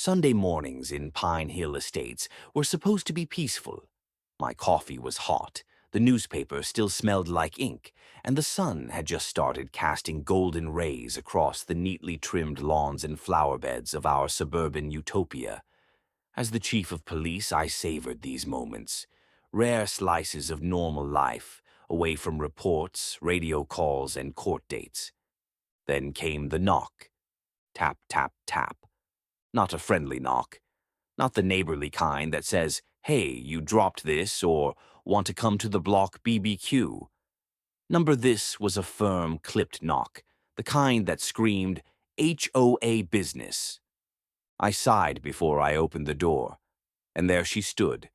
Sunday mornings in Pine Hill Estates were supposed to be peaceful. My coffee was hot, the newspaper still smelled like ink, and the sun had just started casting golden rays across the neatly trimmed lawns and flower beds of our suburban utopia. As the chief of police, I savored these moments, rare slices of normal life, away from reports, radio calls, and court dates. Then came the knock. Tap, tap, tap. Not a friendly knock. Not the neighborly kind that says, "Hey, you dropped this," or "Want to come to the block BBQ?" Number this was a firm, clipped knock, the kind that screamed, "HOA business." I sighed before I opened the door, and there she stood,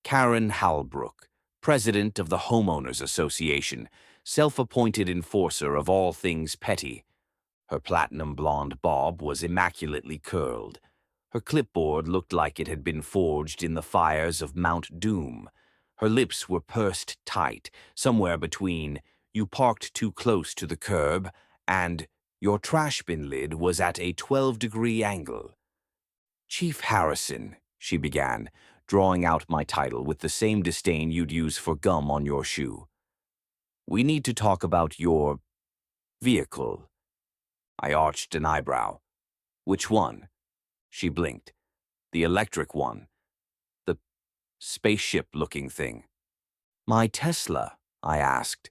Karen Halbrook, president of the Homeowners Association, self-appointed enforcer of all things petty. Her platinum blonde bob was immaculately curled. Her clipboard looked like it had been forged in the fires of Mount Doom. Her lips were pursed tight, somewhere between "You parked too close to the curb" and "Your trash bin lid was at a 12-degree angle." "Chief Harrison," she began, drawing out my title with the same disdain you'd use for gum on your shoe. "We need to talk about your vehicle." I arched an eyebrow. "Which one?" She blinked. "The electric one. The spaceship-looking thing." "My Tesla?" I asked.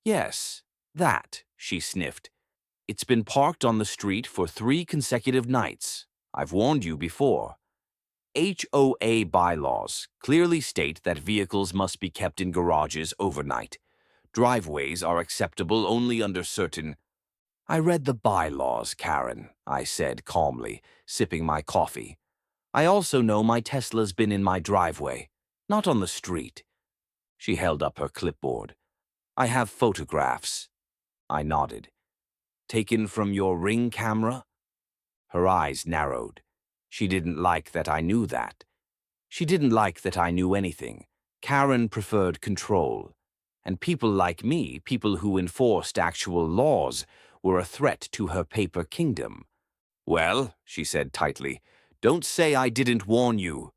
"Yes, that," she sniffed. "It's been parked on the street for 3 consecutive nights. I've warned you before. HOA bylaws clearly state that vehicles must be kept in garages overnight. Driveways are acceptable only under certain—" "I read the bylaws, Karen," I said calmly, sipping my coffee. "I also know my Tesla's been in my driveway, not on the street." She held up her clipboard. "I have photographs." I nodded. "Taken from your Ring camera?" Her eyes narrowed. She didn't like that I knew that. She didn't like that I knew anything. Karen preferred control. And people like me, people who enforced actual laws, were a threat to her paper kingdom. "Well," she said tightly, "don't say I didn't warn you."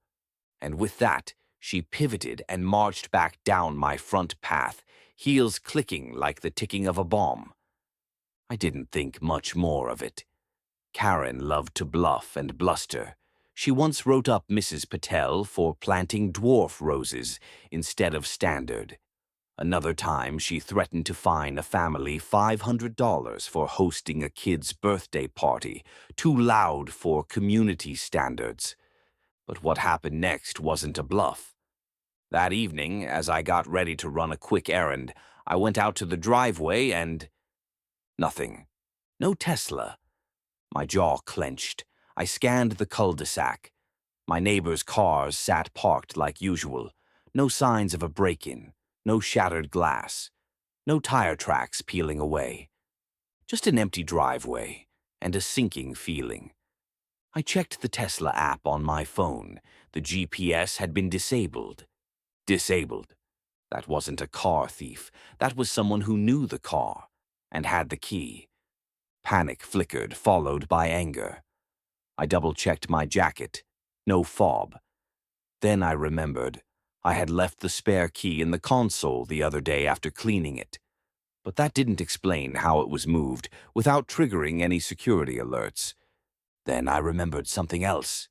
And with that, she pivoted and marched back down my front path, heels clicking like the ticking of a bomb. I didn't think much more of it. Karen loved to bluff and bluster. She once wrote up Mrs. Patel for planting dwarf roses instead of standard. Another time, she threatened to fine a family $500 for hosting a kid's birthday party, too loud for community standards. But what happened next wasn't a bluff. That evening, as I got ready to run a quick errand, I went out to the driveway and— nothing. No Tesla. My jaw clenched. I scanned the cul-de-sac. My neighbors' cars sat parked like usual. No signs of a break-in. No shattered glass. No tire tracks peeling away. Just an empty driveway and a sinking feeling. I checked the Tesla app on my phone. The GPS had been disabled. Disabled. That wasn't a car thief. That was someone who knew the car and had the key. Panic flickered, followed by anger. I double-checked my jacket. No fob. Then I remembered. I had left the spare key in the console the other day after cleaning it. But that didn't explain how it was moved without triggering any security alerts. Then I remembered something else.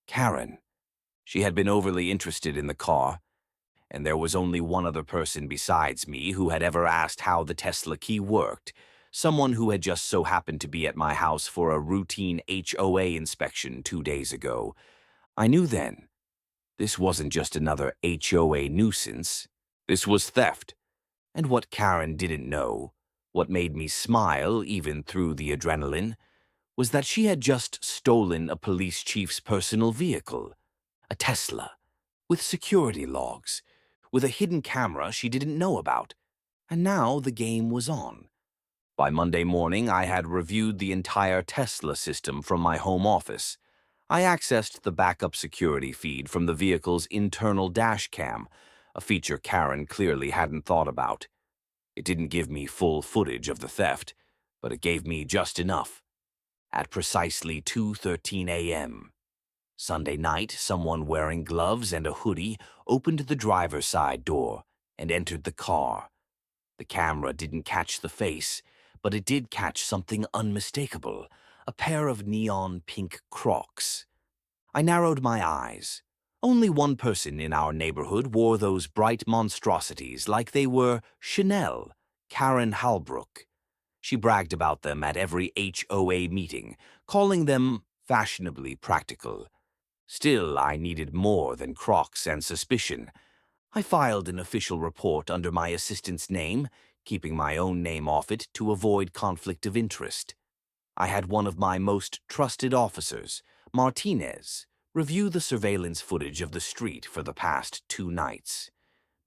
Karen. She had been overly interested in the car, and there was only one other person besides me who had ever asked how the Tesla key worked, someone who had just so happened to be at my house for a routine HOA inspection 2 days ago. I knew then. This wasn't just another HOA nuisance. This was theft. And what Karen didn't know, what made me smile even through the adrenaline, was that she had just stolen a police chief's personal vehicle, a Tesla, with security logs, with a hidden camera she didn't know about. And now the game was on. By Monday morning, I had reviewed the entire Tesla system from my home office. I accessed the backup security feed from the vehicle's internal dash cam, a feature Karen clearly hadn't thought about. It didn't give me full footage of the theft, but it gave me just enough. At precisely 2:13 a.m., Sunday night, someone wearing gloves and a hoodie opened the driver's side door and entered the car. The camera didn't catch the face, but it did catch something unmistakable, a pair of neon pink Crocs. I narrowed my eyes. Only one person in our neighborhood wore those bright monstrosities like they were Chanel, Karen Halbrook. She bragged about them at every HOA meeting, calling them fashionably practical. Still, I needed more than Crocs and suspicion. I filed an official report under my assistant's name, keeping my own name off it to avoid conflict of interest. I had one of my most trusted officers, Martinez, review the surveillance footage of the street for the past 2 nights.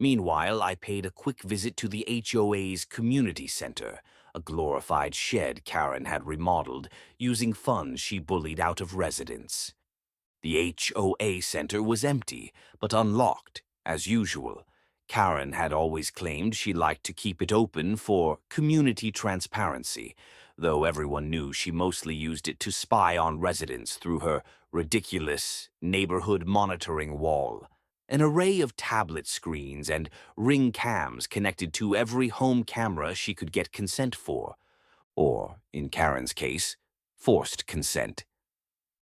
Meanwhile, I paid a quick visit to the HOA's community center, a glorified shed Karen had remodeled using funds she bullied out of residents. The HOA center was empty, but unlocked, as usual. Karen had always claimed she liked to keep it open for community transparency, though everyone knew she mostly used it to spy on residents through her ridiculous neighborhood monitoring wall. An array of tablet screens and ring cams connected to every home camera she could get consent for, or, in Karen's case, forced consent.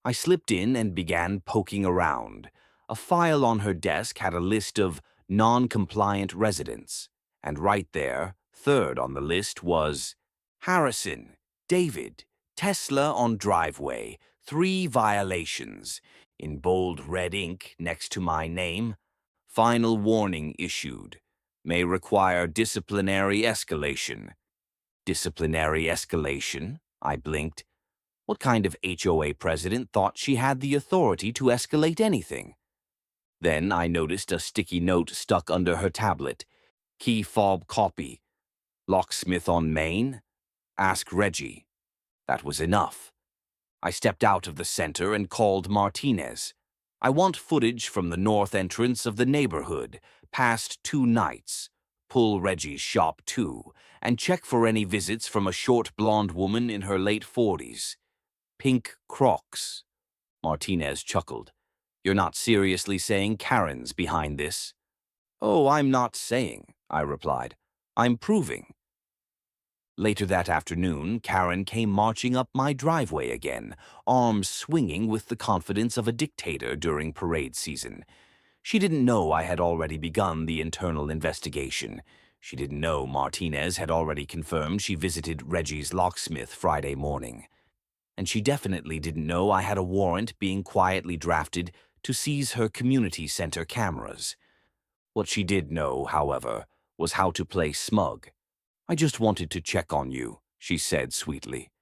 I slipped in and began poking around. A file on her desk had a list of non-compliant residents, and right there, third on the list, was Harrison, David, Tesla on driveway, 3 violations, in bold red ink next to my name. Final warning issued. May require disciplinary escalation. Disciplinary escalation? I blinked. What kind of HOA president thought she had the authority to escalate anything? Then I noticed a sticky note stuck under her tablet. Key fob copy. Locksmith on Main? Ask Reggie. That was enough. I stepped out of the center and called Martinez. I want footage from the north entrance of the neighborhood, past 2 nights. Pull Reggie's shop too, and check for any visits from a short blonde woman in her late 40s. Pink Crocs. Martinez chuckled. You're not seriously saying Karen's behind this? Oh, I'm not saying, I replied. I'm proving. Later that afternoon, Karen came marching up my driveway again, arms swinging with the confidence of a dictator during parade season. She didn't know I had already begun the internal investigation. She didn't know Martinez had already confirmed she visited Reggie's locksmith Friday morning. And she definitely didn't know I had a warrant being quietly drafted to seize her community center cameras. What she did know, however, was how to play smug. I just wanted to check on you, she said sweetly.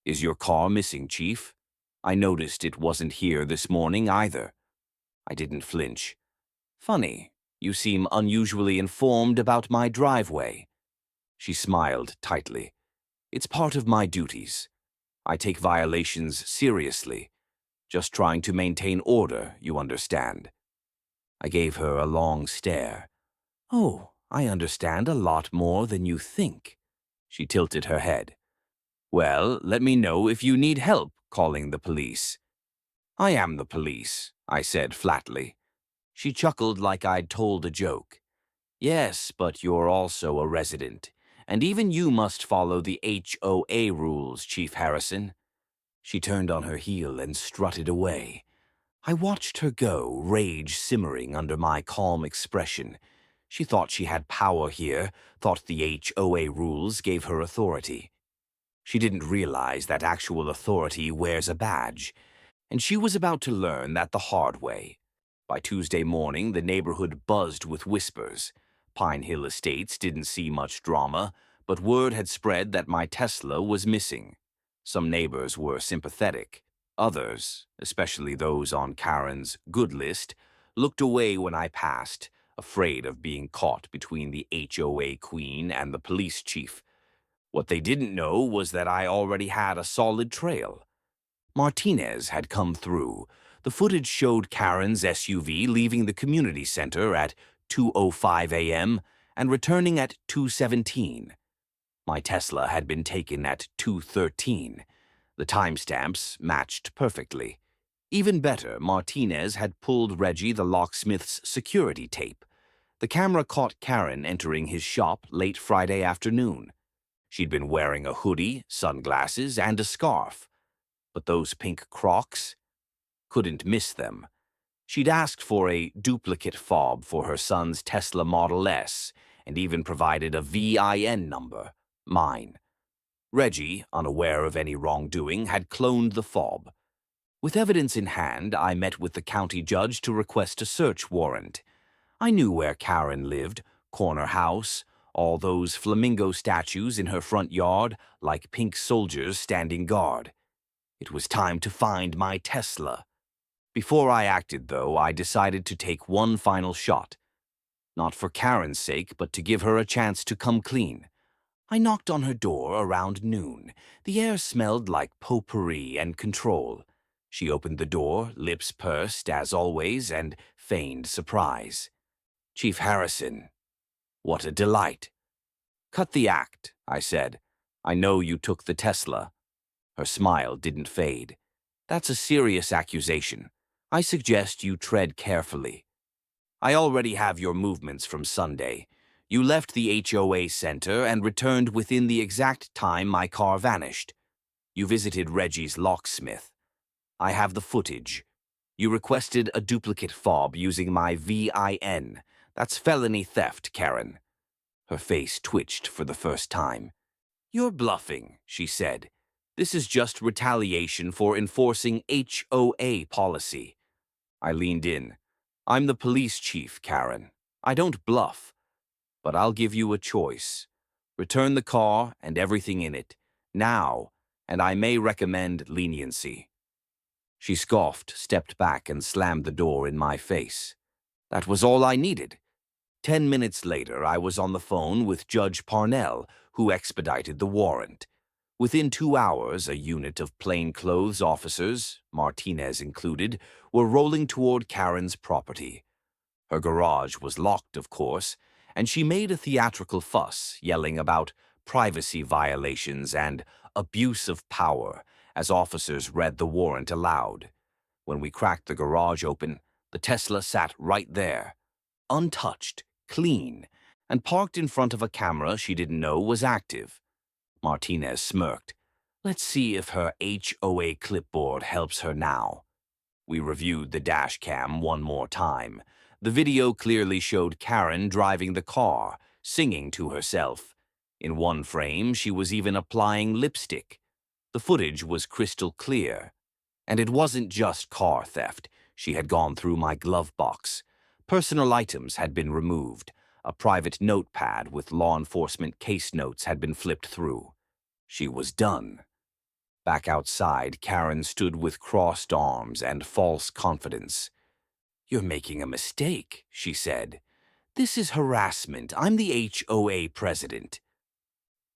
Is your car missing, Chief? I noticed it wasn't here this morning either. I didn't flinch. Funny, you seem unusually informed about my driveway. She smiled tightly. It's part of my duties. I take violations seriously. Just trying to maintain order, you understand. I gave her a long stare. Oh, I understand a lot more than you think. She tilted her head. Well, let me know if you need help calling the police. I am the police, I said flatly. She chuckled like I'd told a joke. Yes, but you're also a resident, and even you must follow the HOA rules, Chief Harrison. She turned on her heel and strutted away. I watched her go, rage simmering under my calm expression. She thought she had power here, thought the HOA rules gave her authority. She didn't realize that actual authority wears a badge, and she was about to learn that the hard way. By Tuesday morning, the neighborhood buzzed with whispers. Pine Hill Estates didn't see much drama, but word had spread that my Tesla was missing. Some neighbors were sympathetic. Others, especially those on Karen's good list, looked away when I passed, afraid of being caught between the HOA queen and the police chief. What they didn't know was that I already had a solid trail. Martinez had come through. The footage showed Karen's SUV leaving the community center at 2:05 a.m. and returning at 2:17. My Tesla had been taken at 2:13. The timestamps matched perfectly. Even better, Martinez had pulled Reggie the locksmith's security tape. The camera caught Karen entering his shop late Friday afternoon. She'd been wearing a hoodie, sunglasses, and a scarf. But those pink Crocs? Couldn't miss them. She'd asked for a duplicate fob for her son's Tesla Model S, and even provided a VIN number, mine. Reggie, unaware of any wrongdoing, had cloned the fob. With evidence in hand, I met with the county judge to request a search warrant. I knew where Karen lived, corner house, all those flamingo statues in her front yard, like pink soldiers standing guard. It was time to find my Tesla. Before I acted, though, I decided to take one final shot. Not for Karen's sake, but to give her a chance to come clean. I knocked on her door around noon. The air smelled like potpourri and control. She opened the door, lips pursed, as always, and feigned surprise. "Chief Harrison, what a delight." "Cut the act," I said. "I know you took the Tesla." Her smile didn't fade. "That's a serious accusation. I suggest you tread carefully. I already have your movements from Sunday. You left the HOA center and returned within the exact time my car vanished. You visited Reggie's locksmith. I have the footage. You requested a duplicate fob using my VIN. That's felony theft, Karen." Her face twitched for the first time. "You're bluffing," she said. "This is just retaliation for enforcing HOA policy." I leaned in. "I'm the police chief, Karen. I don't bluff. But I'll give you a choice. Return the car and everything in it, now, and I may recommend leniency." She scoffed, stepped back, and slammed the door in my face. That was all I needed. 10 minutes later, I was on the phone with Judge Parnell, who expedited the warrant. Within 2 hours, a unit of plainclothes officers, Martinez included, were rolling toward Karen's property. Her garage was locked, of course, and she made a theatrical fuss, yelling about privacy violations and abuse of power as officers read the warrant aloud. When we cracked the garage open, the Tesla sat right there, untouched, clean, and parked in front of a camera she didn't know was active. Martinez smirked. "Let's see if her HOA clipboard helps her now." We reviewed the dash cam one more time. The video clearly showed Karen driving the car, singing to herself. In one frame, she was even applying lipstick. The footage was crystal clear. And it wasn't just car theft. She had gone through my glove box. Personal items had been removed. A private notepad with law enforcement case notes had been flipped through. She was done. Back outside, Karen stood with crossed arms and false confidence. "You're making a mistake," she said. "This is harassment. I'm the HOA president."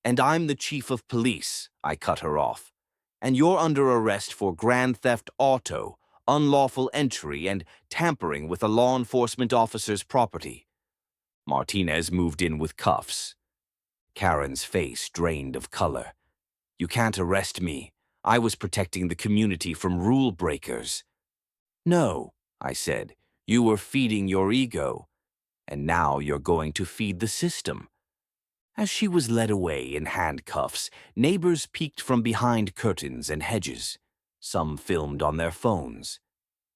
"And I'm the chief of police," I cut her off. "And you're under arrest for grand theft auto, unlawful entry, and tampering with a law enforcement officer's property." Martinez moved in with cuffs. Karen's face drained of color. "You can't arrest me. I was protecting the community from rule breakers." "No," I said. "You were feeding your ego. And now you're going to feed the system." As she was led away in handcuffs, neighbors peeked from behind curtains and hedges. Some filmed on their phones.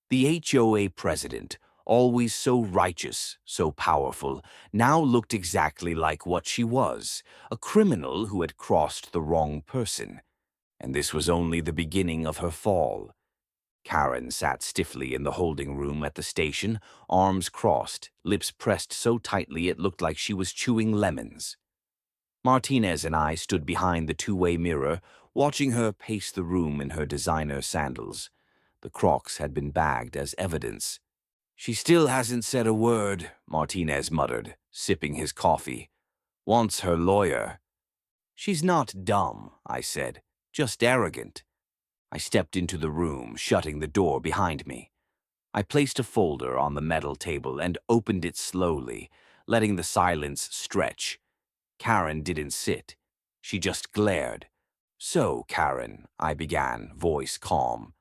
The HOA president, always so righteous, so powerful, now looked exactly like what she was, a criminal who had crossed the wrong person. And this was only the beginning of her fall. Karen sat stiffly in the holding room at the station, arms crossed, lips pressed so tightly it looked like she was chewing lemons. Martinez and I stood behind the two-way mirror, watching her pace the room in her designer sandals. The Crocs had been bagged as evidence. "She still hasn't said a word," Martinez muttered, sipping his coffee. "Wants her lawyer." "She's not dumb," I said, "just arrogant." I stepped into the room, shutting the door behind me. I placed a folder on the metal table and opened it slowly, letting the silence stretch. Karen didn't sit. She just glared. "So, Karen," I began, voice calm,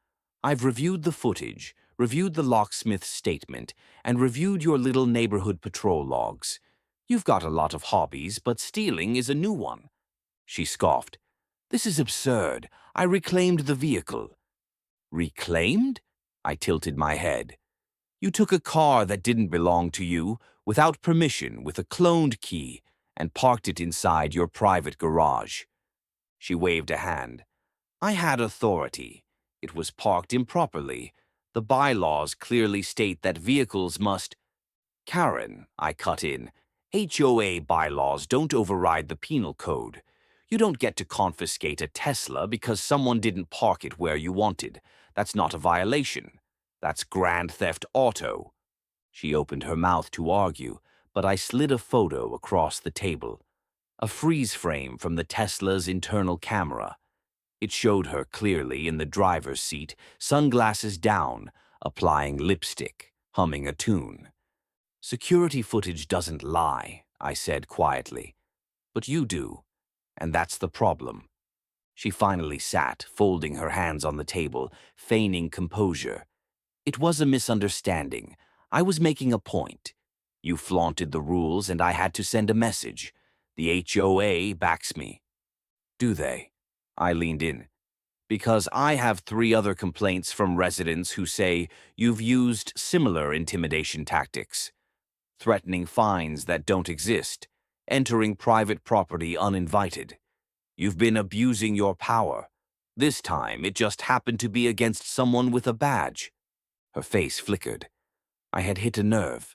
I've reviewed the footage, reviewed the locksmith's statement, and reviewed your little neighborhood patrol logs. You've got a lot of hobbies, but stealing is a new one." She scoffed. "This is absurd. I reclaimed the vehicle." "Reclaimed?" I tilted my head. "You took a car that didn't belong to you, without permission, with a cloned key, and parked it inside your private garage." She waved a hand. "I had authority. It was parked improperly. The bylaws clearly state that vehicles must—" "Karen," I cut in, "HOA bylaws don't override the penal code. You don't get to confiscate a Tesla because someone didn't park it where you wanted. That's not a violation. That's grand theft auto." She opened her mouth to argue, but I slid a photo across the table. A freeze frame from the Tesla's internal camera. It showed her clearly in the driver's seat, sunglasses down, applying lipstick, humming a tune. "Security footage doesn't lie," I said quietly. "But you do, and that's the problem." She finally sat, folding her hands on the table, feigning composure. "It was a misunderstanding. I was making a point. You flaunted the rules and I had to send a message. The HOA backs me." "Do they?" I leaned in. "Because I have 3 other complaints from residents who say you've used similar intimidation tactics. Threatening fines that don't exist, entering private property uninvited. You've been abusing your power. This time, it just happened to be against someone with a badge." Her face flickered. I had hit a nerve.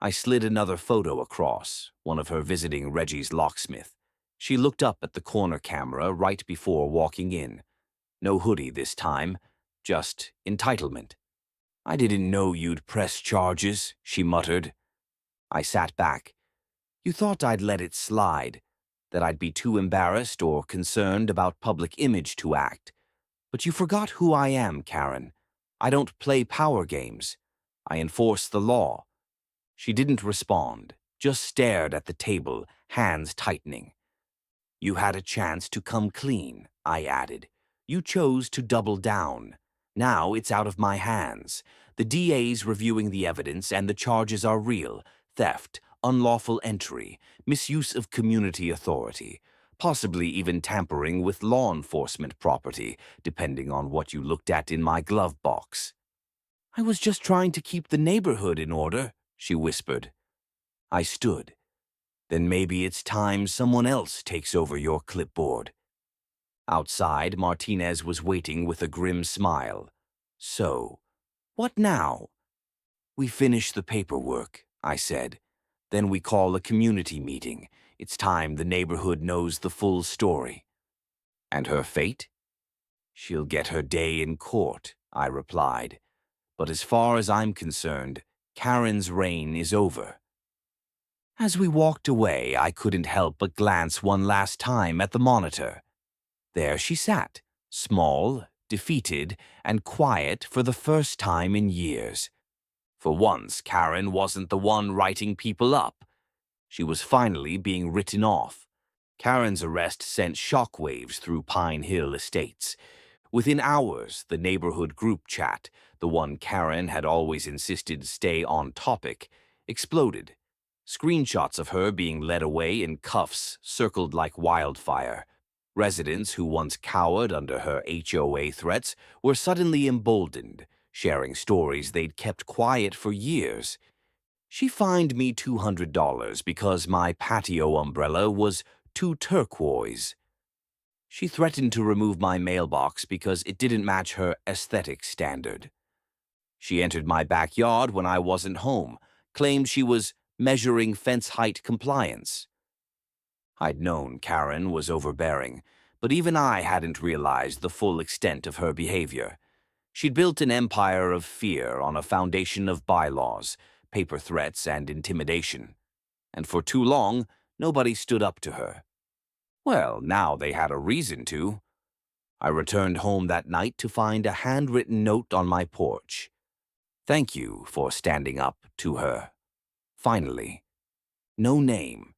I slid another photo across, one of her visiting Reggie's locksmith. She looked up at the corner camera right before walking in. No hoodie this time, just entitlement. "I didn't know you'd press charges," she muttered. I sat back. "You thought I'd let it slide, that I'd be too embarrassed or concerned about public image to act. But you forgot who I am, Karen. I don't play power games. I enforce the law." She didn't respond, just stared at the table, hands tightening. "You had a chance to come clean," I added. "You chose to double down. Now it's out of my hands. The DA's reviewing the evidence and the charges are real: theft, unlawful entry, misuse of community authority, possibly even tampering with law enforcement property, depending on what you looked at in my glove box." "I was just trying to keep the neighborhood in order," she whispered. I stood. "Then maybe it's time someone else takes over your clipboard." Outside, Martinez was waiting with a grim smile. "So, what now?" "We finish the paperwork," I said. "Then we call a community meeting. It's time the neighborhood knows the full story." "And her fate?" "She'll get her day in court," I replied. "But as far as I'm concerned, Karen's reign is over." As we walked away, I couldn't help but glance one last time at the monitor. There she sat, small, defeated, and quiet for the first time in years. For once, Karen wasn't the one writing people up. She was finally being written off. Karen's arrest sent shockwaves through Pine Hill Estates. Within hours, the neighborhood group chat, the one Karen had always insisted stay on topic, exploded. Screenshots of her being led away in cuffs circled like wildfire. Residents who once cowered under her HOA threats were suddenly emboldened, sharing stories they'd kept quiet for years. She fined me $200 because my patio umbrella was too turquoise. She threatened to remove my mailbox because it didn't match her aesthetic standard. She entered my backyard when I wasn't home, claimed she was measuring fence height compliance. I'd known Karen was overbearing, but even I hadn't realized the full extent of her behavior. She'd built an empire of fear on a foundation of bylaws, paper threats, and intimidation. And for too long, nobody stood up to her. Well, now they had a reason to. I returned home that night to find a handwritten note on my porch. "Thank you for standing up to her." Finally. No name,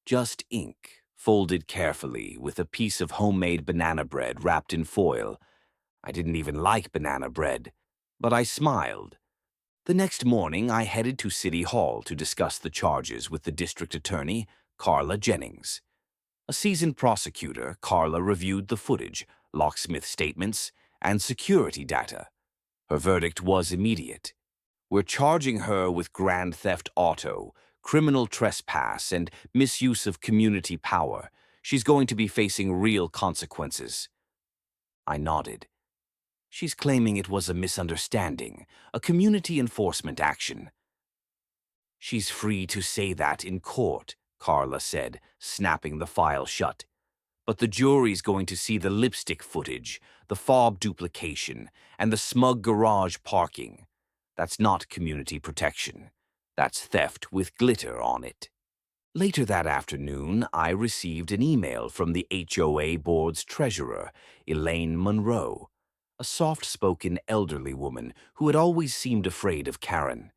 just ink, folded carefully with a piece of homemade banana bread wrapped in foil. I didn't even like banana bread, but I smiled. The next morning, I headed to City Hall to discuss the charges with the district attorney, Carla Jennings. A seasoned prosecutor, Carla reviewed the footage, locksmith statements, and security data. Her verdict was immediate. We're charging her with grand theft auto, criminal trespass, and misuse of community power. She's going to be facing real consequences. I nodded. She's claiming it was a misunderstanding, a community enforcement action. She's free to say that in court, Carla said, snapping the file shut. But the jury's going to see the lipstick footage, the fob duplication, and the smug garage parking. That's not community protection. That's theft with glitter on it. Later that afternoon, I received an email from the HOA board's treasurer, Elaine Monroe, a soft-spoken elderly woman who had always seemed afraid of Karen.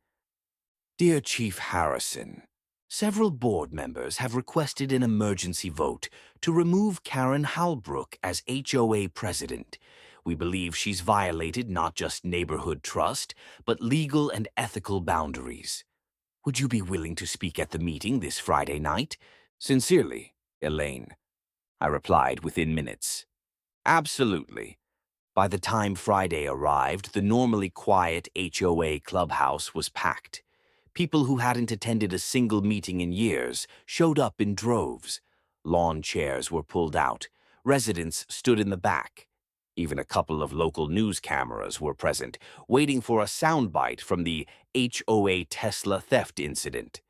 Dear Chief Harrison, several board members have requested an emergency vote to remove Karen Halbrook as HOA president. We believe she's violated not just neighborhood trust, but legal and ethical boundaries. Would you be willing to speak at the meeting this Friday night? Sincerely, Elaine. I replied within minutes. Absolutely. By the time Friday arrived, the normally quiet HOA clubhouse was packed. People who hadn't attended a single meeting in years showed up in droves. Lawn chairs were pulled out. Residents stood in the back. Even a couple of local news cameras were present, waiting for a soundbite from the HOA Tesla theft incident.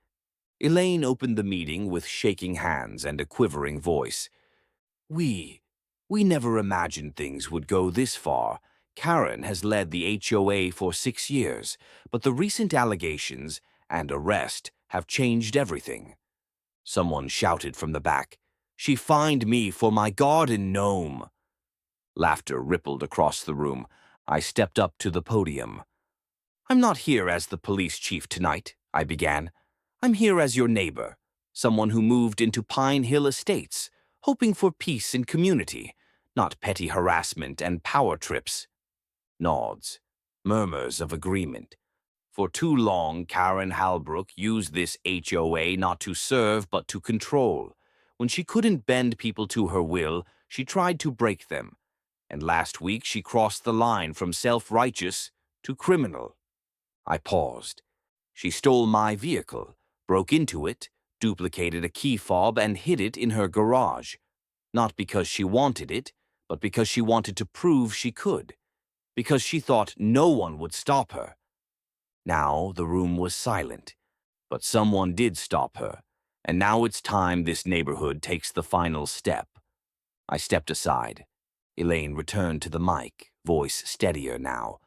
Elaine opened the meeting with shaking hands and a quivering voice. We never imagined things would go this far. Karen has led the HOA for 6 years, but the recent allegations and arrest have changed everything. Someone shouted from the back, "She fined me for my garden gnome." Laughter rippled across the room. I stepped up to the podium. I'm not here as the police chief tonight, I began. I'm here as your neighbor, someone who moved into Pine Hill Estates, hoping for peace and community, not petty harassment and power trips. Nods, murmurs of agreement. For too long, Karen Halbrook used this HOA not to serve but to control. When she couldn't bend people to her will, she tried to break them. And last week she crossed the line from self-righteous to criminal. I paused. She stole my vehicle, broke into it, duplicated a key fob, and hid it in her garage. Not because she wanted it, but because she wanted to prove she could. Because she thought no one would stop her. Now the room was silent, but someone did stop her, and now it's time this neighborhood takes the final step. I stepped aside. Elaine returned to the mic, voice steadier now.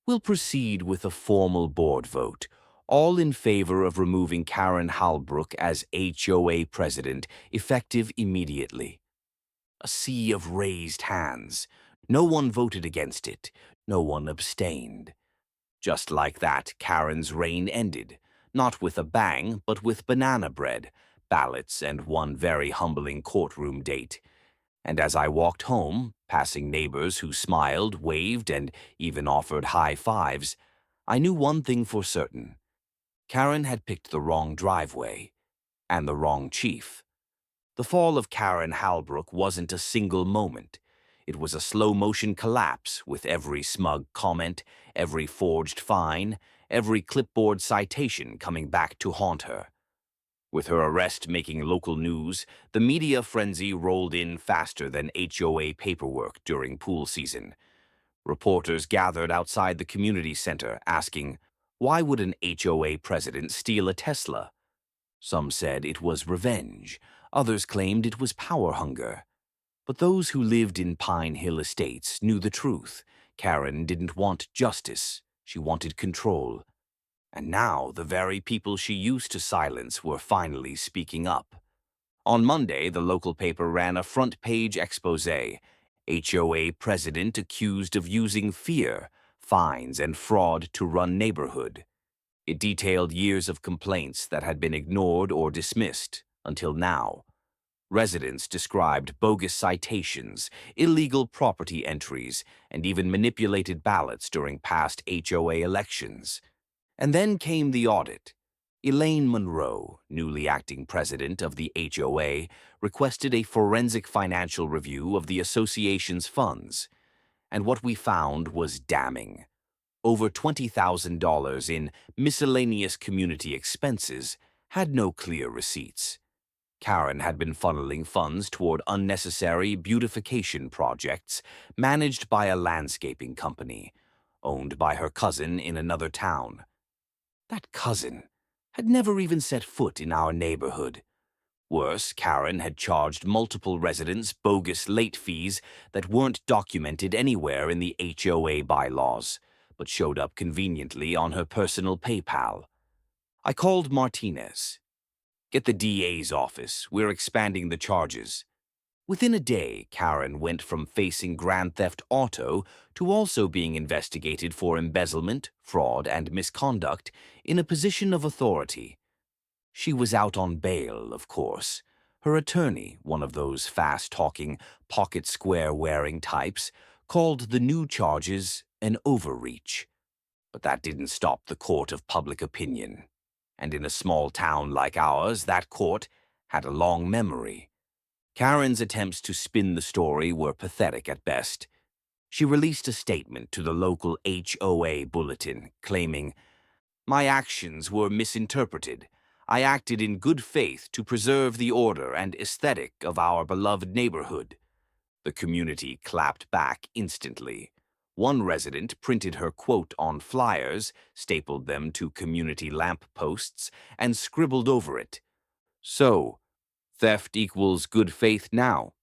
We'll proceed with a formal board vote, all in favor of removing Karen Halbrook as HOA president, effective immediately. A sea of raised hands. No one voted against it. No one abstained. Just like that, Karen's reign ended, not with a bang, but with banana bread, ballots, and one very humbling courtroom date. And as I walked home, passing neighbors who smiled, waved, and even offered high fives, I knew one thing for certain. Karen had picked the wrong driveway, and the wrong chief. The fall of Karen Halbrook wasn't a single moment. It was a slow-motion collapse with every smug comment, every forged fine, every clipboard citation coming back to haunt her. With her arrest making local news, the media frenzy rolled in faster than HOA paperwork during pool season. Reporters gathered outside the community center asking, why would an HOA president steal a Tesla? Some said it was revenge. Others claimed it was power hunger. But those who lived in Pine Hill Estates knew the truth. Karen didn't want justice. She wanted control. And now the very people she used to silence were finally speaking up. On Monday, the local paper ran a front-page expose. HOA president accused of using fear, fines, and fraud to run neighborhood. It detailed years of complaints that had been ignored or dismissed until now. Residents described bogus citations, illegal property entries, and even manipulated ballots during past HOA elections. And then came the audit. Elaine Monroe, newly acting president of the HOA, requested a forensic financial review of the association's funds. And what we found was damning. Over $20,000 in miscellaneous community expenses had no clear receipts. Karen had been funneling funds toward unnecessary beautification projects managed by a landscaping company, owned by her cousin in another town. That cousin had never even set foot in our neighborhood. Worse, Karen had charged multiple residents bogus late fees that weren't documented anywhere in the HOA bylaws, but showed up conveniently on her personal PayPal. I called Martinez. "Get the DA's office. We're expanding the charges." Within a day, Karen went from facing grand theft auto to also being investigated for embezzlement, fraud, and misconduct in a position of authority. She was out on bail, of course. Her attorney, one of those fast-talking, pocket-square-wearing types, called the new charges an overreach. But that didn't stop the court of public opinion. And in a small town like ours, that court had a long memory. Karen's attempts to spin the story were pathetic at best. She released a statement to the local HOA bulletin, claiming, "My actions were misinterpreted. I acted in good faith to preserve the order and aesthetic of our beloved neighborhood." The community clapped back instantly. One resident printed her quote on flyers, stapled them to community lamp posts, and scribbled over it, "So, theft equals good faith now."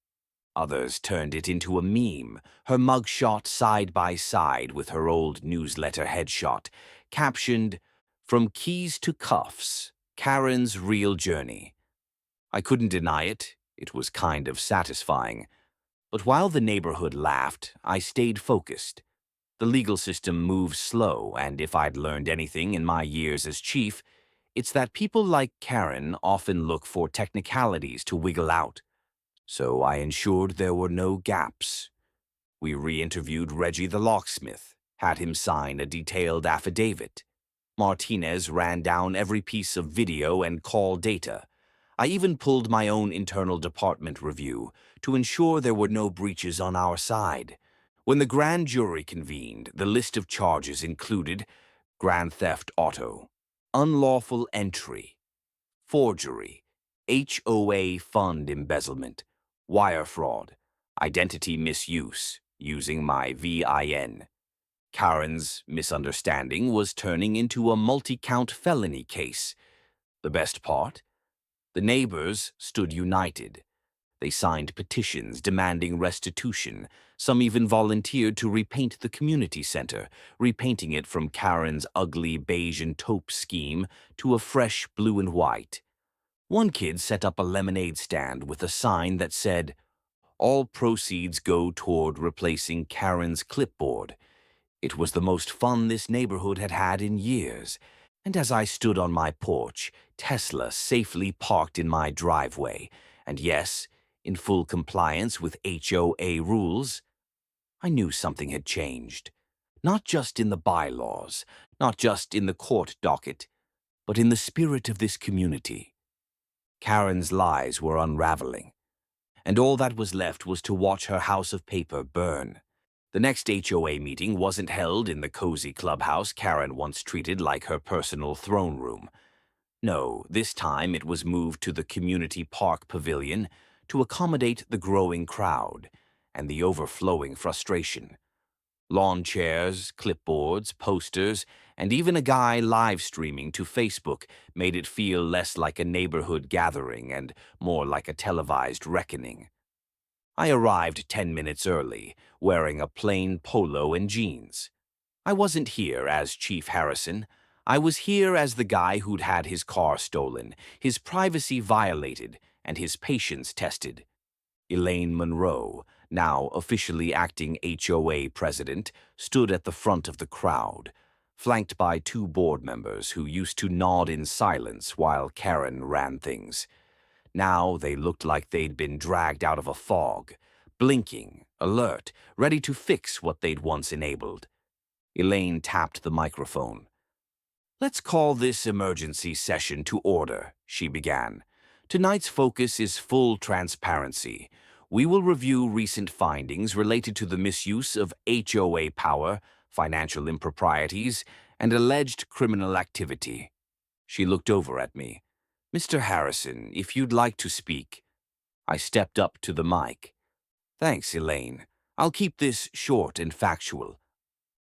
Others turned it into a meme, her mugshot side by side with her old newsletter headshot, captioned, "From keys to cuffs, Karen's real journey." I couldn't deny it. It was kind of satisfying. But while the neighborhood laughed, I stayed focused. The legal system moves slow, and if I'd learned anything in my years as chief, it's that people like Karen often look for technicalities to wiggle out. So I ensured there were no gaps. We re-interviewed Reggie the locksmith, had him sign a detailed affidavit. Martinez ran down every piece of video and call data. I even pulled my own internal department review to ensure there were no breaches on our side. When the grand jury convened, the list of charges included grand theft auto, unlawful entry, forgery, HOA fund embezzlement, wire fraud, identity misuse, using my VIN. Karen's misunderstanding was turning into a multi-count felony case. The best part? The neighbors stood united. They signed petitions demanding restitution. Some even volunteered to repaint the community center, repainting it from Karen's ugly beige and taupe scheme to a fresh blue and white. One kid set up a lemonade stand with a sign that said, "All proceeds go toward replacing Karen's clipboard." It was the most fun this neighborhood had had in years, and as I stood on my porch, Tesla safely parked in my driveway, and yes, in full compliance with HOA rules, I knew something had changed. Not just in the bylaws, not just in the court docket, but in the spirit of this community. Karen's lies were unraveling, and all that was left was to watch her house of paper burn. The next HOA meeting wasn't held in the cozy clubhouse Karen once treated like her personal throne room. No, this time it was moved to the community park pavilion to accommodate the growing crowd and the overflowing frustration. Lawn chairs, clipboards, posters, and even a guy live streaming to Facebook made it feel less like a neighborhood gathering and more like a televised reckoning. I arrived 10 minutes early, wearing a plain polo and jeans. I wasn't here as Chief Harrison. I was here as the guy who'd had his car stolen, his privacy violated, and his patience tested. Elaine Monroe, now officially acting HOA president, stood at the front of the crowd, flanked by two board members who used to nod in silence while Karen ran things. Now they looked like they'd been dragged out of a fog, blinking, alert, ready to fix what they'd once enabled. Elaine tapped the microphone. "Let's call this emergency session to order," she began. "Tonight's focus is full transparency. We will review recent findings related to the misuse of HOA power, financial improprieties, and alleged criminal activity." She looked over at me. "Mr. Harrison, if you'd like to speak." I stepped up to the mic. "Thanks, Elaine. I'll keep this short and factual."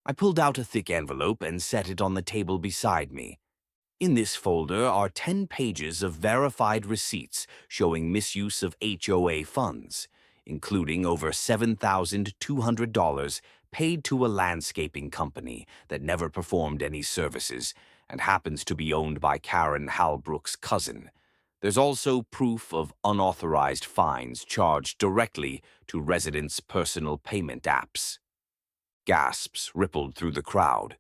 I pulled out a thick envelope and set it on the table beside me. In this folder are 10 pages of verified receipts showing misuse of HOA funds, including over $7,200 paid to a landscaping company that never performed any services and happens to be owned by Karen Halbrook's cousin. There's also proof of unauthorized fines charged directly to residents' personal payment apps. Gasps rippled through the crowd.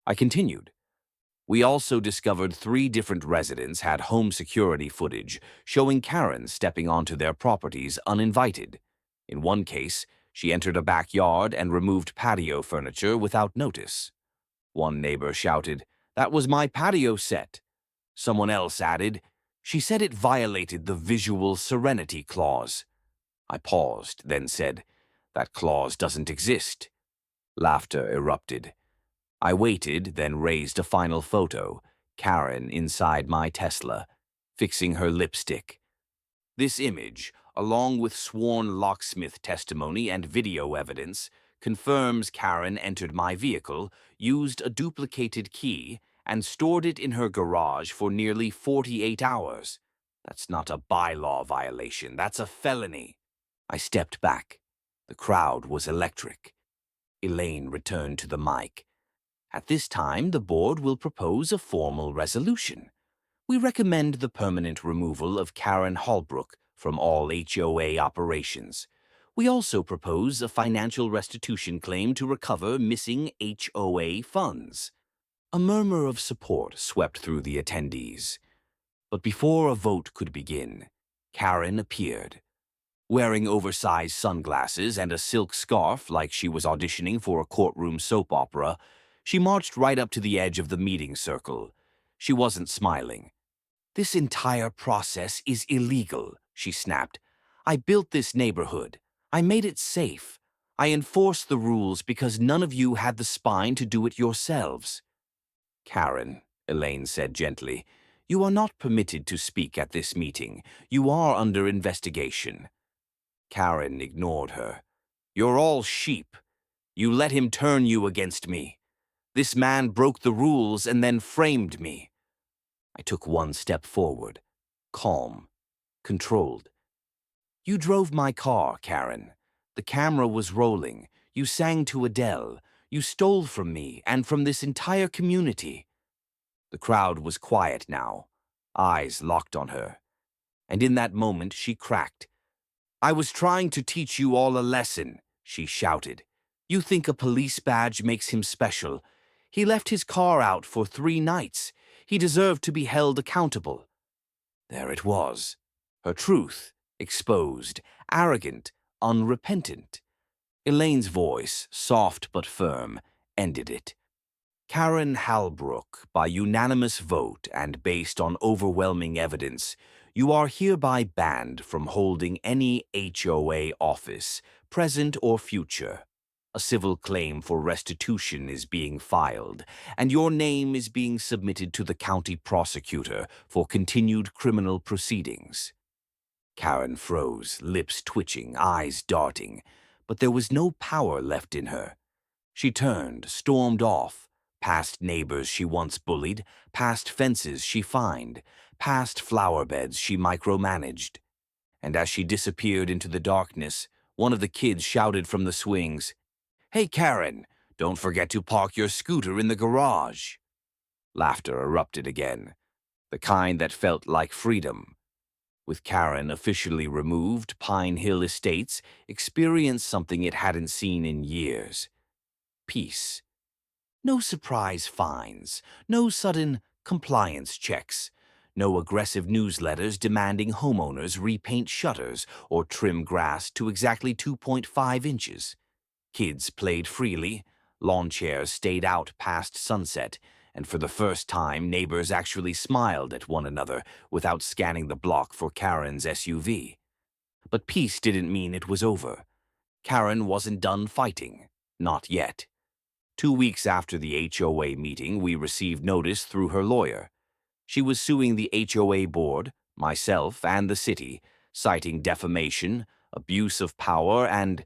I continued. "We also discovered 3 different residents had home security footage showing Karen stepping onto their properties uninvited. In one case, she entered a backyard and removed patio furniture without notice. One neighbor shouted, 'That was my patio set.' Someone else added, 'She said it violated the visual serenity clause.' I paused, then said, 'That clause doesn't exist.' Laughter erupted. I waited, then raised a final photo, Karen inside my Tesla, fixing her lipstick. This image, along with sworn locksmith testimony and video evidence, confirms Karen entered my vehicle, used a duplicated key, and stored it in her garage for nearly 48 hours. That's not a bylaw violation, that's a felony." I stepped back. The crowd was electric. Elaine returned to the mic. "At this time, the board will propose a formal resolution. We recommend the permanent removal of Karen Holbrook from all HOA operations. We also propose a financial restitution claim to recover missing HOA funds." A murmur of support swept through the attendees. But before a vote could begin, Karen appeared. Wearing oversized sunglasses and a silk scarf like she was auditioning for a courtroom soap opera, she marched right up to the edge of the meeting circle. She wasn't smiling. "This entire process is illegal," she snapped. "I built this neighborhood. I made it safe. I enforced the rules because none of you had the spine to do it yourselves." "Karen," Elaine said gently, "you are not permitted to speak at this meeting. You are under investigation." Karen ignored her. "You're all sheep. You let him turn you against me. This man broke the rules and then framed me." I took one step forward, calm, controlled. "You drove my car, Karen. The camera was rolling. You sang to Adele. You stole from me and from this entire community." The crowd was quiet now, eyes locked on her. And in that moment she cracked. "I was trying to teach you all a lesson," she shouted. "You think a police badge makes him special. He left his car out for 3 nights. He deserved to be held accountable." There it was. Her truth, exposed, arrogant, unrepentant. Elaine's voice, soft but firm, ended it. "Karen Halbrook, by unanimous vote and based on overwhelming evidence, you are hereby banned from holding any HOA office, present or future. A civil claim for restitution is being filed, and your name is being submitted to the county prosecutor for continued criminal proceedings." Karen froze, lips twitching, eyes darting, but there was no power left in her. She turned, stormed off, past neighbors she once bullied, past fences she fined, past flower beds she micromanaged. And as she disappeared into the darkness, one of the kids shouted from the swings, "Hey, Karen, don't forget to park your scooter in the garage." Laughter erupted again, the kind that felt like freedom. With Karen officially removed, Pine Hill Estates experienced something it hadn't seen in years. Peace. No surprise fines, no sudden compliance checks, No aggressive newsletters demanding homeowners repaint shutters or trim grass to exactly 2.5 inches. Kids played freely, lawn chairs stayed out past sunset, and for the first time neighbors actually smiled at one another without scanning the block for Karen's SUV. But peace didn't mean it was over. Karen wasn't done fighting. Not yet. 2 weeks after the HOA meeting, we received notice through her lawyer. She was suing the HOA board, myself, and the city, citing defamation, abuse of power, and,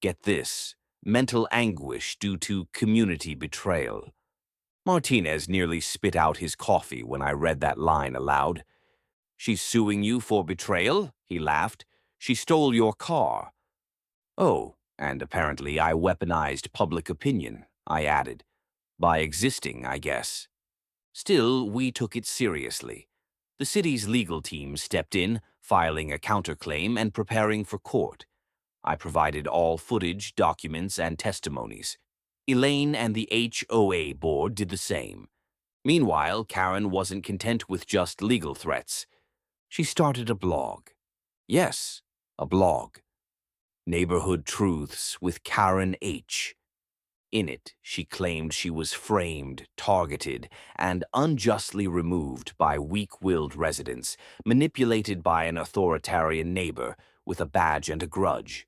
get this, mental anguish due to community betrayal. Martinez nearly spit out his coffee when I read that line aloud. "She's suing you for betrayal?" He laughed. "She stole your car." "Oh, and apparently I weaponized public opinion," I added. "By existing, I guess." Still, we took it seriously. The city's legal team stepped in, filing a counterclaim and preparing for court. I provided all footage, documents, and testimonies. Elaine and the HOA board did the same. Meanwhile, Karen wasn't content with just legal threats. She started a blog. Yes, a blog. Neighborhood Truths with Karen H. In it, she claimed she was framed, targeted, and unjustly removed by weak-willed residents, manipulated by an authoritarian neighbor with a badge and a grudge.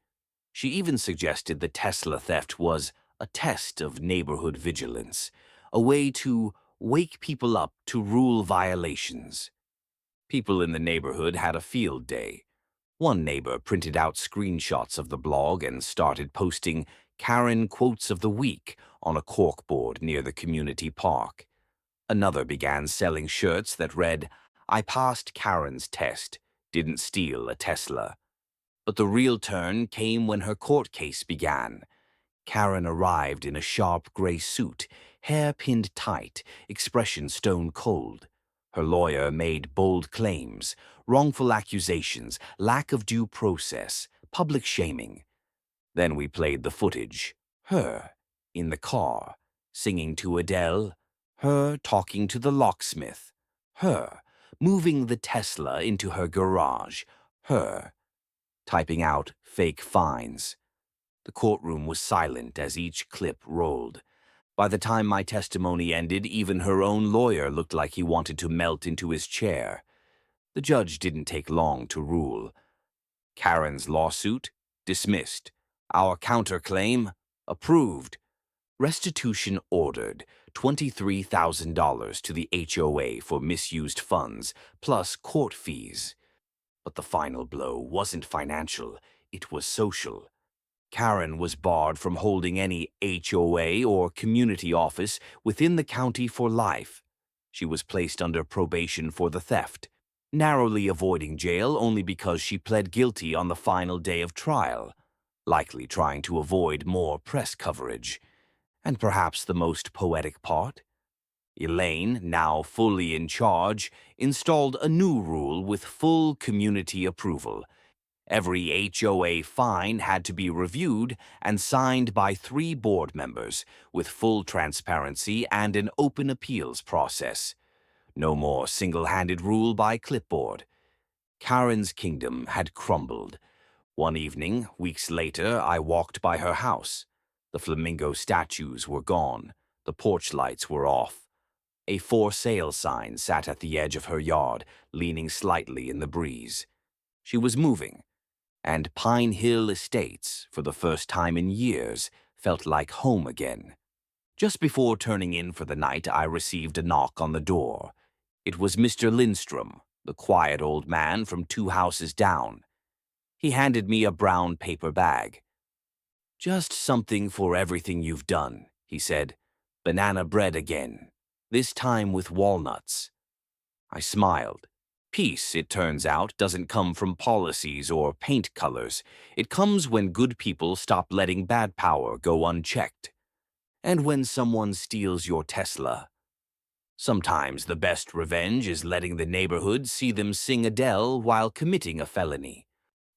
She even suggested the Tesla theft was a test of neighborhood vigilance, a way to wake people up to rule violations. People in the neighborhood had a field day. One neighbor printed out screenshots of the blog and started posting Karen quotes of the week on a corkboard near the community park. Another began selling shirts that read, "I passed Karen's test, didn't steal a Tesla." But the real turn came when her court case began. Karen arrived in a sharp gray suit, hair pinned tight, expression stone cold. Her lawyer made bold claims, wrongful accusations, lack of due process, public shaming. Then we played the footage. Her, in the car, singing to Adele. Her talking to the locksmith. Her, moving the Tesla into her garage. Her, typing out fake fines. The courtroom was silent as each clip rolled. By the time my testimony ended, even her own lawyer looked like he wanted to melt into his chair. The judge didn't take long to rule. Karen's lawsuit? Dismissed. Our counterclaim? Approved. Restitution ordered, $23,000 to the HOA for misused funds, plus court fees. But the final blow wasn't financial, it was social. Karen was barred from holding any HOA or community office within the county for life. She was placed under probation for the theft, narrowly avoiding jail only because she pled guilty on the final day of trial, likely trying to avoid more press coverage. And perhaps the most poetic part? Elaine, now fully in charge, installed a new rule with full community approval. Every HOA fine had to be reviewed and signed by 3 board members, with full transparency and an open appeals process. No more single-handed rule by clipboard. Karen's kingdom had crumbled. One evening, weeks later, I walked by her house. The flamingo statues were gone. The porch lights were off. A for sale sign sat at the edge of her yard, leaning slightly in the breeze. She was moving. And Pine Hill Estates, for the first time in years, felt like home again. Just before turning in for the night, I received a knock on the door. It was Mr. Lindstrom, the quiet old man from 2 houses down. He handed me a brown paper bag. "Just something for everything you've done," he said. "Banana bread again, this time with walnuts." I smiled. Peace, it turns out, doesn't come from policies or paint colors. It comes when good people stop letting bad power go unchecked. And when someone steals your Tesla. Sometimes the best revenge is letting the neighborhood see them sing Adele while committing a felony.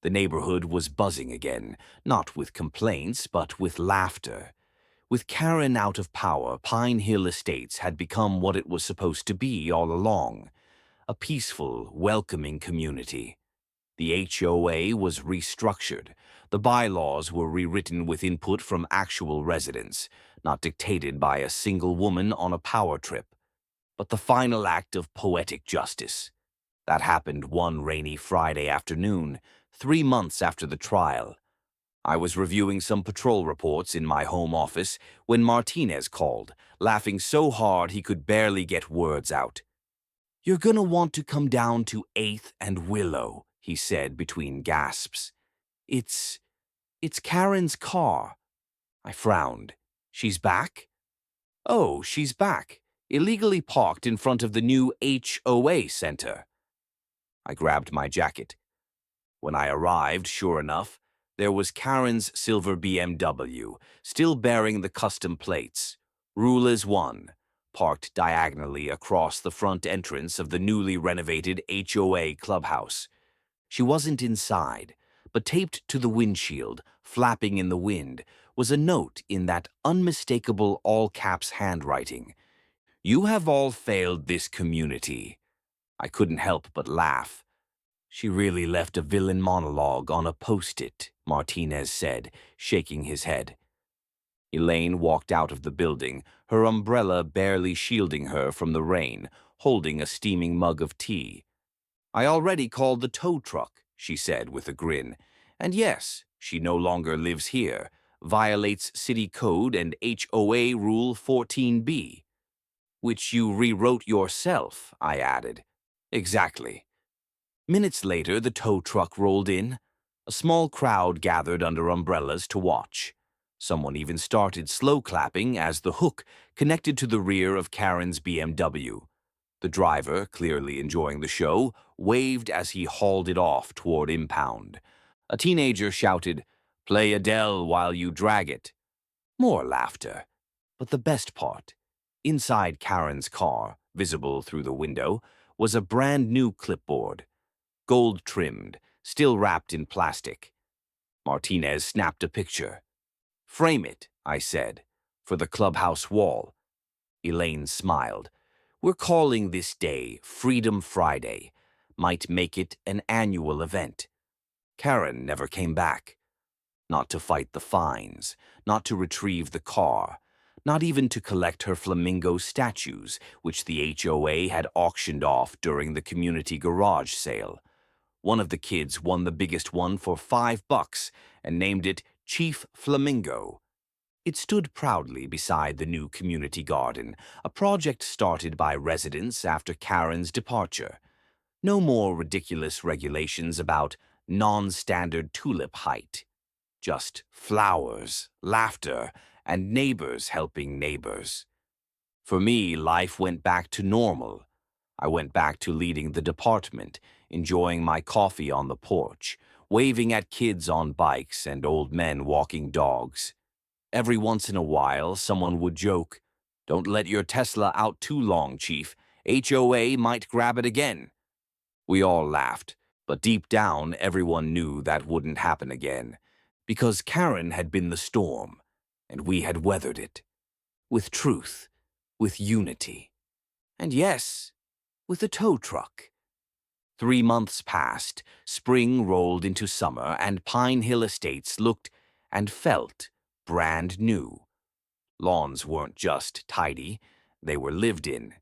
The neighborhood was buzzing again, not with complaints, but with laughter. With Karen out of power, Pine Hill Estates had become what it was supposed to be all along. a peaceful, welcoming community. The HOA was restructured. The bylaws were rewritten with input from actual residents, not dictated by a single woman on a power trip. But the final act of poetic justice. That happened one rainy Friday afternoon, 3 months after the trial. I was reviewing some patrol reports in my home office when Martinez called, laughing so hard he could barely get words out. "You're gonna want to come down to 8th and Willow," he said between gasps. It's... it's Karen's car." I frowned. "She's back?" "Oh, she's back. Illegally parked in front of the new HOA center." I grabbed my jacket. When I arrived, sure enough, there was Karen's silver BMW, still bearing the custom plates. Rule is 1, parked diagonally across the front entrance of the newly renovated HOA clubhouse. She wasn't inside, but taped to the windshield, flapping in the wind, was a note in that unmistakable all-caps handwriting. "You have all failed this community." I couldn't help but laugh. "She really left a villain monologue on a post-it," Martinez said, shaking his head. Elaine walked out of the building, her umbrella barely shielding her from the rain, holding a steaming mug of tea. "I already called the tow truck," she said with a grin. "And yes, she no longer lives here, violates city code and HOA Rule 14B. "Which you rewrote yourself," I added. "Exactly." Minutes later, the tow truck rolled in. A small crowd gathered under umbrellas to watch. Someone even started slow clapping as the hook connected to the rear of Karen's BMW. The driver, clearly enjoying the show, waved as he hauled it off toward impound. A teenager shouted, "Play Adele while you drag it." More laughter. But the best part, inside Karen's car, visible through the window, was a brand new clipboard. Gold-trimmed, still wrapped in plastic. Martinez snapped a picture. "Frame it," I said, "for the clubhouse wall." Elaine smiled. "We're calling this day Freedom Friday. Might make it an annual event." Karen never came back. Not to fight the fines, not to retrieve the car, not even to collect her flamingo statues, which the HOA had auctioned off during the community garage sale. One of the kids won the biggest one for $5 and named it Chief Flamingo. It stood proudly beside the new community garden, a project started by residents after Karen's departure. No more ridiculous regulations about non-standard tulip height. Just flowers, laughter, and neighbors helping neighbors. For me, life went back to normal. I went back to leading the department, enjoying my coffee on the porch, waving at kids on bikes and old men walking dogs. Every once in a while, someone would joke, "Don't let your Tesla out too long, Chief. HOA might grab it again." We all laughed, but deep down, everyone knew that wouldn't happen again, because Karen had been the storm, and we had weathered it. With truth, with unity, and yes, with a tow truck. 3 months passed, spring rolled into summer, and Pine Hill Estates looked and felt brand new. Lawns weren't just tidy, they were lived in.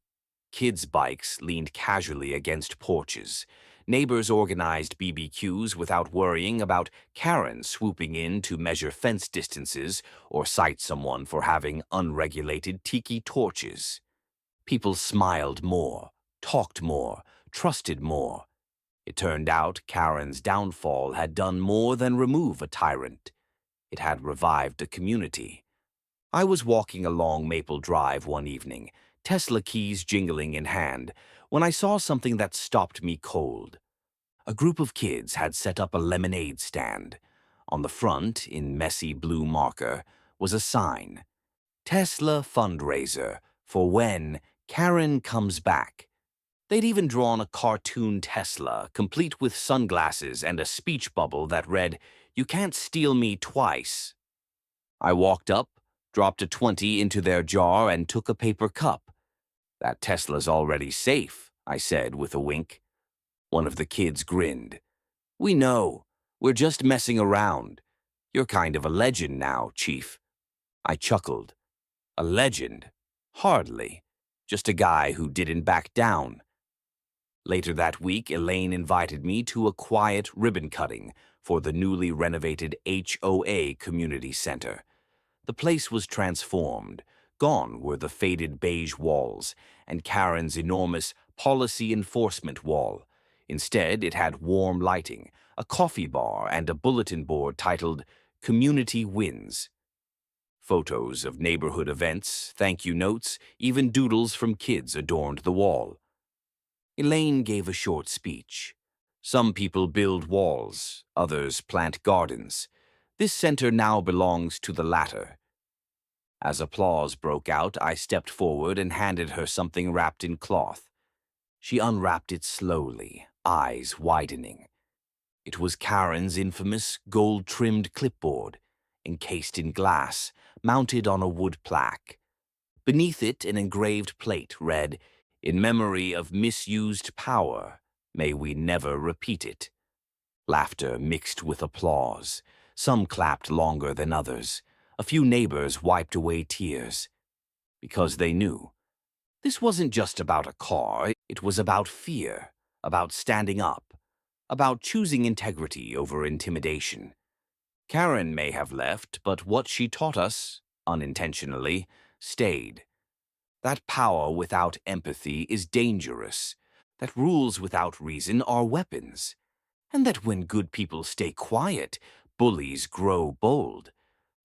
Kids' bikes leaned casually against porches. Neighbors organized BBQs without worrying about Karen swooping in to measure fence distances or cite someone for having unregulated tiki torches. People smiled more, talked more, trusted more. It turned out Karen's downfall had done more than remove a tyrant. It had revived a community. I was walking along Maple Drive one evening, Tesla keys jingling in hand, when I saw something that stopped me cold. A group of kids had set up a lemonade stand. On the front, in messy blue marker, was a sign. "Tesla fundraiser for when Karen comes back." They'd even drawn a cartoon Tesla, complete with sunglasses and a speech bubble that read, "You can't steal me twice." I walked up, dropped a 20 into their jar, and took a paper cup. "That Tesla's already safe," I said with a wink. One of the kids grinned. We know. We're just messing around. You're kind of a legend now, Chief. I chuckled. A legend? Hardly. Just a guy who didn't back down. Later that week, Elaine invited me to a quiet ribbon cutting for the newly renovated HOA community center. The place was transformed. Gone were the faded beige walls and Karen's enormous policy enforcement wall. Instead, it had warm lighting, a coffee bar, and a bulletin board titled Community Wins. Photos of neighborhood events, thank you notes, even doodles from kids adorned the wall. Elaine gave a short speech. Some people build walls, others plant gardens. This center now belongs to the latter. As applause broke out, I stepped forward and handed her something wrapped in cloth. She unwrapped it slowly, eyes widening. It was Karen's infamous gold-trimmed clipboard, encased in glass, mounted on a wood plaque. Beneath it, an engraved plate read, "In memory of misused power, may we never repeat it." Laughter mixed with applause. Some clapped longer than others. A few neighbors wiped away tears. Because they knew. This wasn't just about a car, it was about fear, about standing up, about choosing integrity over intimidation. Karen may have left, but what she taught us, unintentionally, stayed. That power without empathy is dangerous, that rules without reason are weapons, and that when good people stay quiet, bullies grow bold.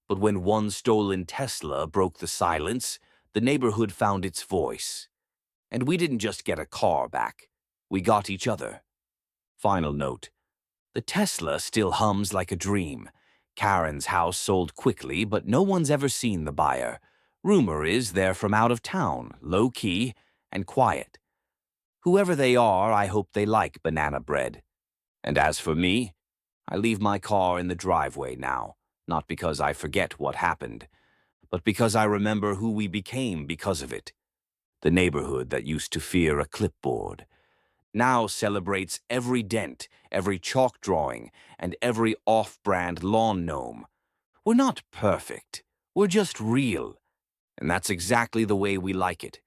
But when one stolen Tesla broke the silence, the neighborhood found its voice. And we didn't just get a car back, we got each other. Final note. The Tesla still hums like a dream. Karen's house sold quickly, but no one's ever seen the buyer. Rumor is they're from out of town, low-key and quiet. Whoever they are, I hope they like banana bread. And as for me, I leave my car in the driveway now, not because I forget what happened, but because I remember who we became because of it. The neighborhood that used to fear a clipboard now celebrates every dent, every chalk drawing, and every off-brand lawn gnome. We're not perfect. We're just real. And that's exactly the way we like it.